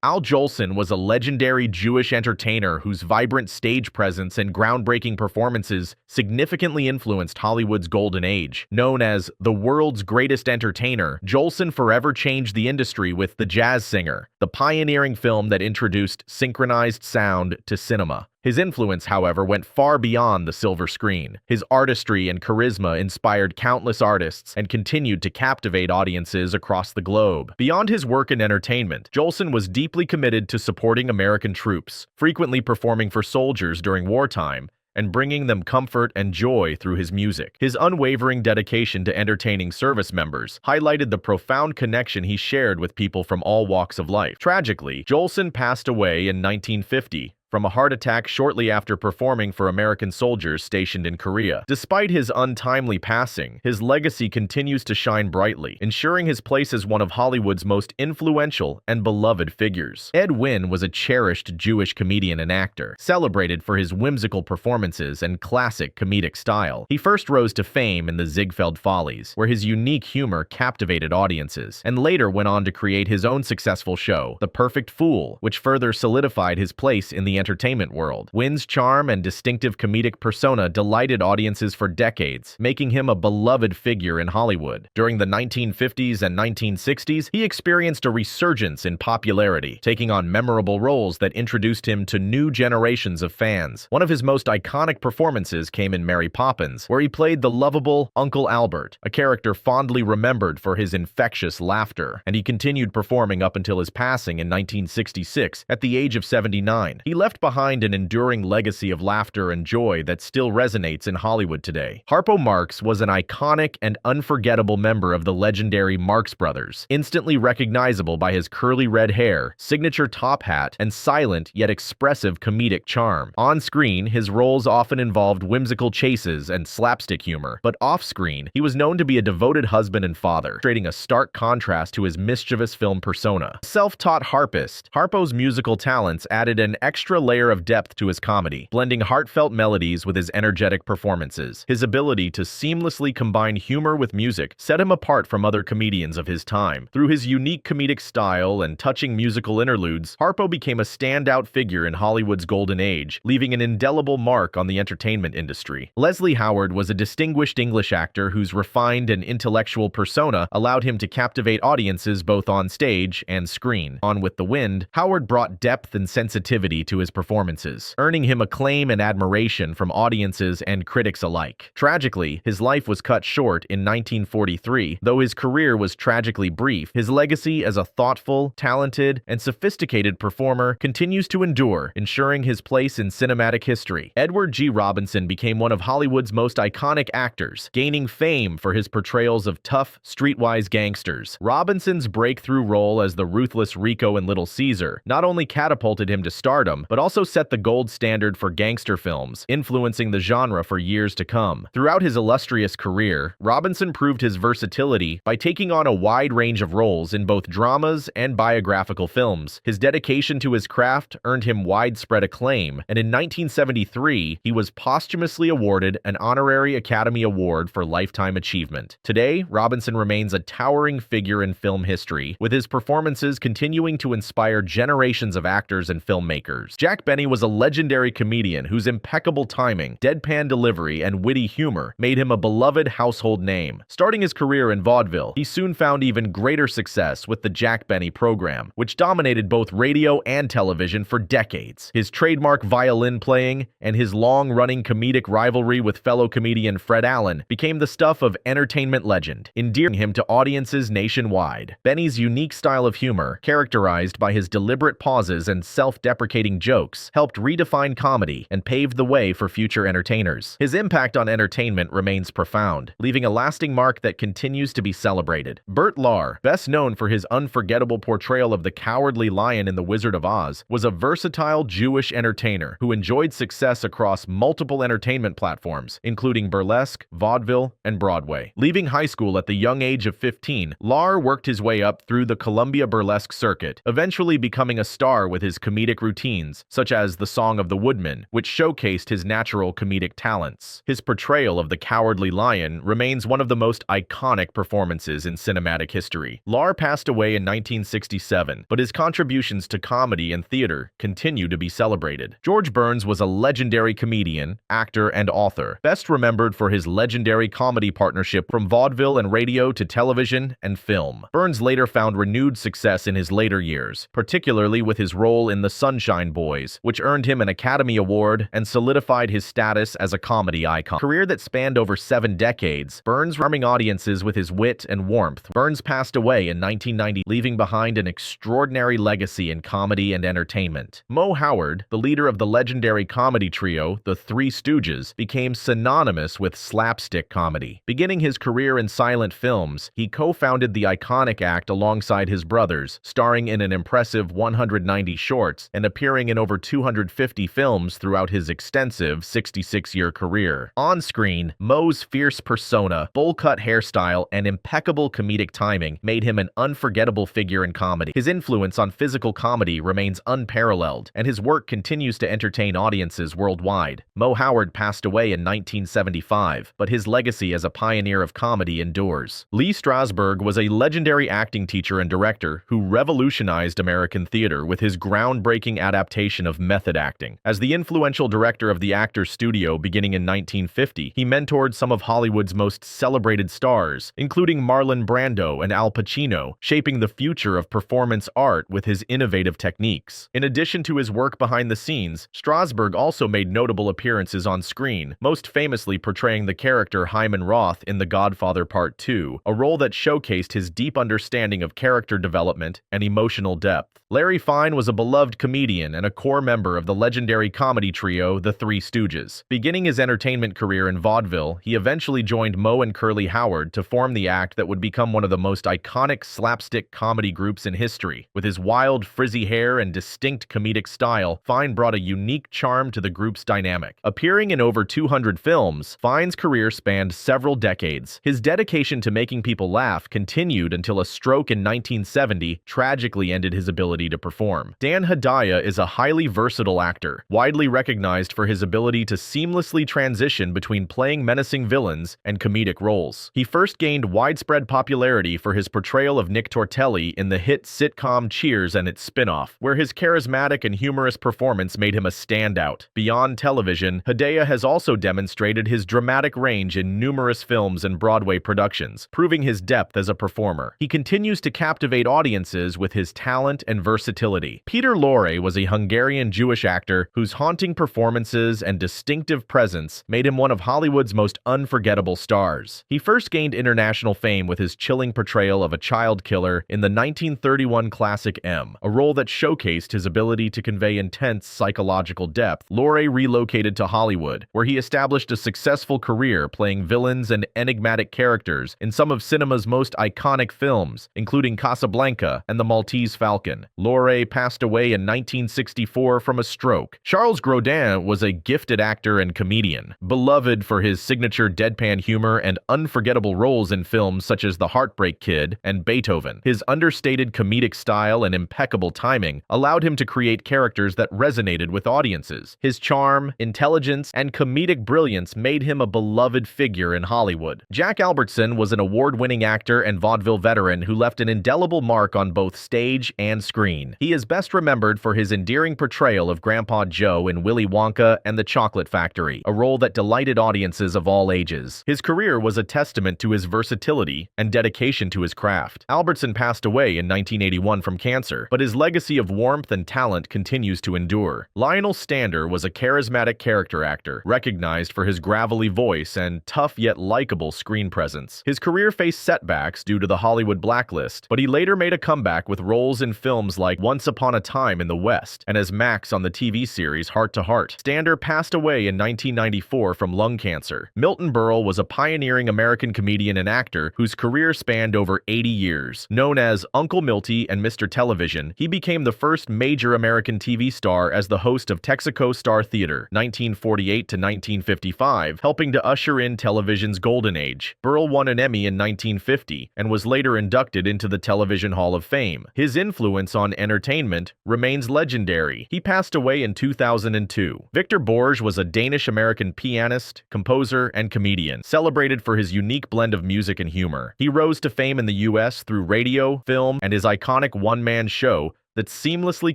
Al Jolson was a legendary Jewish entertainer whose vibrant stage presence and groundbreaking performances significantly influenced Hollywood's golden age. Known as the world's greatest entertainer, Jolson forever changed the industry with The Jazz Singer, the pioneering film that introduced synchronized sound to cinema. His influence, however, went far beyond the silver screen. His artistry and charisma inspired countless artists and continued to captivate audiences across the globe. Beyond his work in entertainment, Jolson was deeply committed to supporting American troops, frequently performing for soldiers during wartime and bringing them comfort and joy through his music. His unwavering dedication to entertaining service members highlighted the profound connection he shared with people from all walks of life. Tragically, Jolson passed away in 1950 from a heart attack shortly after performing for American soldiers stationed in Korea. Despite his untimely passing, his legacy continues to shine brightly, ensuring his place as one of Hollywood's most influential and beloved figures. Ed Wynn was a cherished Jewish comedian and actor, celebrated for his whimsical performances and classic comedic style. He first rose to fame in the Ziegfeld Follies, where his unique humor captivated audiences, and later went on to create his own successful show, The Perfect Fool, which further solidified his place in the entertainment world. Wynn's charm and distinctive comedic persona delighted audiences for decades, making him a beloved figure in Hollywood. During the 1950s and 1960s, he experienced a resurgence in popularity, taking on memorable roles that introduced him to new generations of fans. One of his most iconic performances came in Mary Poppins, where he played the lovable Uncle Albert, a character fondly remembered for his infectious laughter, and he continued performing up until his passing in 1966 at the age of 79. He left behind an enduring legacy of laughter and joy that still resonates in Hollywood today. Harpo Marx was an iconic and unforgettable member of the legendary Marx Brothers, instantly recognizable by his curly red hair, signature top hat, and silent yet expressive comedic charm. On screen, his roles often involved whimsical chases and slapstick humor, but off-screen, he was known to be a devoted husband and father, creating a stark contrast to his mischievous film persona. Self-taught harpist, Harpo's musical talents added an extra layer of depth to his comedy, blending heartfelt melodies with his energetic performances. His ability to seamlessly combine humor with music set him apart from other comedians of his time. Through his unique comedic style and touching musical interludes, Harpo became a standout figure in Hollywood's golden age, leaving an indelible mark on the entertainment industry. Leslie Howard was a distinguished English actor whose refined and intellectual persona allowed him to captivate audiences both on stage and screen. On With the Wind, Howard brought depth and sensitivity to his performances, earning him acclaim and admiration from audiences and critics alike. Tragically, his life was cut short in 1943. Though his career was tragically brief, his legacy as a thoughtful, talented, and sophisticated performer continues to endure, ensuring his place in cinematic history. Edward G. Robinson became one of Hollywood's most iconic actors, gaining fame for his portrayals of tough, streetwise gangsters. Robinson's breakthrough role as the ruthless Rico in Little Caesar not only catapulted him to stardom, but also set the gold standard for gangster films, influencing the genre for years to come. Throughout his illustrious career, Robinson proved his versatility by taking on a wide range of roles in both dramas and biographical films. His dedication to his craft earned him widespread acclaim, and in 1973, he was posthumously awarded an honorary Academy Award for Lifetime Achievement. Today, Robinson remains a towering figure in film history, with his performances continuing to inspire generations of actors and filmmakers. Jack Benny was a legendary comedian whose impeccable timing, deadpan delivery, and witty humor made him a beloved household name. Starting his career in vaudeville, he soon found even greater success with the Jack Benny program, which dominated both radio and television for decades. His trademark violin playing and his long-running comedic rivalry with fellow comedian Fred Allen became the stuff of entertainment legend, endearing him to audiences nationwide. Benny's unique style of humor, characterized by his deliberate pauses and self-deprecating jokes, helped redefine comedy and paved the way for future entertainers. His impact on entertainment remains profound, leaving a lasting mark that continues to be celebrated. Bert Lahr, best known for his unforgettable portrayal of the Cowardly Lion in The Wizard of Oz, was a versatile Jewish entertainer who enjoyed success across multiple entertainment platforms, including burlesque, vaudeville, and Broadway. Leaving high school at the young age of 15, Lahr worked his way up through the Columbia burlesque circuit, eventually becoming a star with his comedic routines films, such as The Song of the Woodman, which showcased his natural comedic talents. His portrayal of the Cowardly Lion remains one of the most iconic performances in cinematic history. Lahr passed away in 1967, but his contributions to comedy and theater continue to be celebrated. George Burns was a legendary comedian, actor, and author, best remembered for his legendary comedy partnership from vaudeville and radio to television and film. Burns later found renewed success in his later years, particularly with his role in The Sunshine Boys, which earned him an Academy Award and solidified his status as a comedy icon. A career that spanned over 7 decades, Burns charming audiences with his wit and warmth. Burns passed away in 1990, leaving behind an extraordinary legacy in comedy and entertainment. Moe Howard, the leader of the legendary comedy trio, the Three Stooges, became synonymous with slapstick comedy. Beginning his career in silent films, he co-founded the iconic act alongside his brothers, starring in an impressive 190 shorts and appearing in over 250 films throughout his extensive 66-year career. On screen, Moe's fierce persona, bowl-cut hairstyle, and impeccable comedic timing made him an unforgettable figure in comedy. His influence on physical comedy remains unparalleled, and his work continues to entertain audiences worldwide. Moe Howard passed away in 1975, but his legacy as a pioneer of comedy endures. Lee Strasberg was a legendary acting teacher and director who revolutionized American theater with his groundbreaking adaptation of method acting. As the influential director of the Actors Studio beginning in 1950, he mentored some of Hollywood's most celebrated stars, including Marlon Brando and Al Pacino, shaping the future of performance art with his innovative techniques. In addition to his work behind the scenes, Strasberg also made notable appearances on screen, most famously portraying the character Hyman Roth in The Godfather Part 2, a role that showcased his deep understanding of character development and emotional depth. Larry Fine was a beloved comedian and a core member of the legendary comedy trio, The Three Stooges. Beginning his entertainment career in vaudeville, he eventually joined Moe and Curly Howard to form the act that would become one of the most iconic slapstick comedy groups in history. With his wild, frizzy hair and distinct comedic style, Fine brought a unique charm to the group's dynamic. Appearing in over 200 films, Fine's career spanned several decades. His dedication to making people laugh continued until a stroke in 1970 tragically ended his ability to perform. Dan Hedaya is a highly versatile actor, widely recognized for his ability to seamlessly transition between playing menacing villains and comedic roles. He first gained widespread popularity for his portrayal of Nick Tortelli in the hit sitcom Cheers and its spin-off, where his charismatic and humorous performance made him a standout. Beyond television, Hedaya has also demonstrated his dramatic range in numerous films and Broadway productions, proving his depth as a performer. He continues to captivate audiences with his talent and versatility. Peter Lorre was a Hungarian Jewish actor whose haunting performances and distinctive presence made him one of Hollywood's most unforgettable stars. He first gained international fame with his chilling portrayal of a child killer in the 1931 classic M, a role that showcased his ability to convey intense psychological depth. Lorre relocated to Hollywood, where he established a successful career playing villains and enigmatic characters in some of cinema's most iconic films, including Casablanca and The Maltese Falcon. Lorre passed away in 1964 from a stroke. Charles Grodin was a gifted actor and comedian, beloved for his signature deadpan humor and unforgettable roles in films such as The Heartbreak Kid and Beethoven. His understated comedic style and impeccable timing allowed him to create characters that resonated with audiences. His charm, intelligence, and comedic brilliance made him a beloved figure in Hollywood. Jack Albertson was an award-winning actor and vaudeville veteran who left an indelible mark on both stage and screen. He is best remembered for his endearing portrayal of Grandpa Joe in Willy Wonka and the Chocolate Factory, a role that delighted audiences of all ages. His career was a testament to his versatility and dedication to his craft. Albertson passed away in 1981 from cancer, but his legacy of warmth and talent continues to endure. Lionel Stander was a charismatic character actor, recognized for his gravelly voice and tough yet likable screen presence. His career faced setbacks due to the Hollywood blacklist, but he later made a comeback with roles in films like Once Upon a Time in the West and as Max on the TV series Heart to Heart. Stander passed away in 1994 from lung cancer. Milton Berle was a pioneering American comedian and actor whose career spanned over 80 years. Known as Uncle Milty and Mr. Television, he became the first major American TV star as the host of Texaco Star Theater, 1948 to 1955, helping to usher in television's golden age. Berle won an Emmy in 1950 and was later inducted into the Television Hall of Fame. His influence on entertainment remains legendary, legendary. He passed away in 2002. Victor Borge was a Danish-American pianist, composer, and comedian, celebrated for his unique blend of music and humor. He rose to fame in the US through radio, film, and his iconic one-man show that seamlessly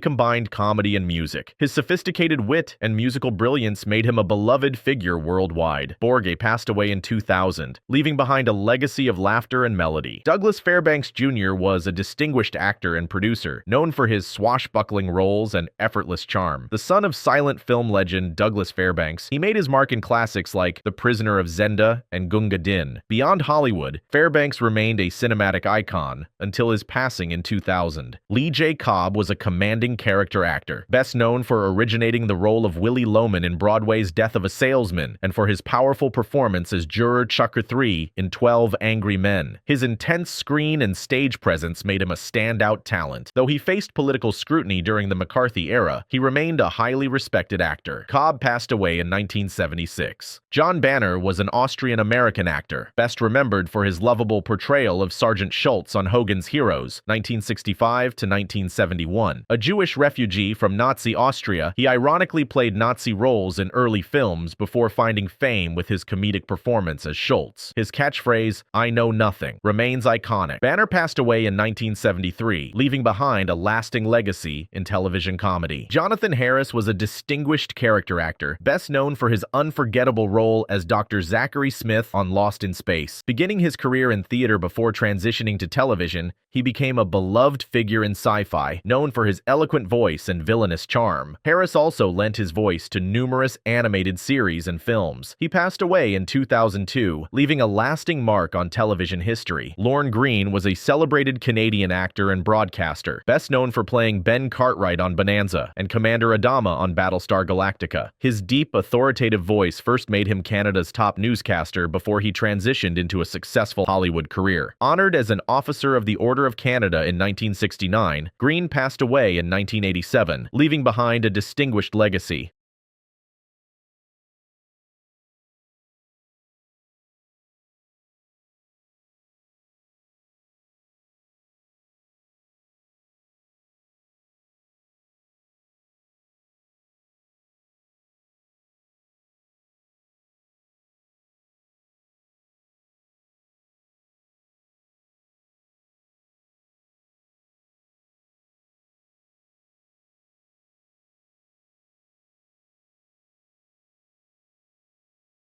combined comedy and music. His sophisticated wit and musical brilliance made him a beloved figure worldwide. Borge passed away in 2000, leaving behind a legacy of laughter and melody. Douglas Fairbanks Jr. was a distinguished actor and producer, known for his swashbuckling roles and effortless charm. The son of silent film legend Douglas Fairbanks, he made his mark in classics like The Prisoner of Zenda and Gunga Din. Beyond Hollywood, Fairbanks remained a cinematic icon until his passing in 2000. Lee J. Cobb was a commanding character actor, best known for originating the role of Willie Loman in Broadway's Death of a Salesman and for his powerful performance as Juror Chucker III in 12 Angry Men. His intense screen and stage presence made him a standout talent. Though he faced political scrutiny during the McCarthy era, he remained a highly respected actor. Cobb passed away in 1976. John Banner was an Austrian-American actor, best remembered for his lovable portrayal of Sergeant Schultz on Hogan's Heroes, 1965 to 1971. A Jewish refugee from Nazi Austria, he ironically played Nazi roles in early films before finding fame with his comedic performance as Schultz. His catchphrase, "I know nothing," remains iconic. Banner passed away in 1973, leaving behind a lasting legacy in television comedy. Jonathan Harris was a distinguished character actor, best known for his unforgettable role as Dr. Zachary Smith on Lost in Space. Beginning his career in theater before transitioning to television, he became a beloved figure in sci-fi, known for his eloquent voice and villainous charm. Harris also lent his voice to numerous animated series and films. He passed away in 2002, leaving a lasting mark on television history. Lorne Greene was a celebrated Canadian actor and broadcaster, best known for playing Ben Cartwright on Bonanza and Commander Adama on Battlestar Galactica. His deep, authoritative voice first made him Canada's top newscaster before he transitioned into a successful Hollywood career. Honored as an Officer of the Order of Canada in 1969, Greene passed away in 1987, leaving behind a distinguished legacy.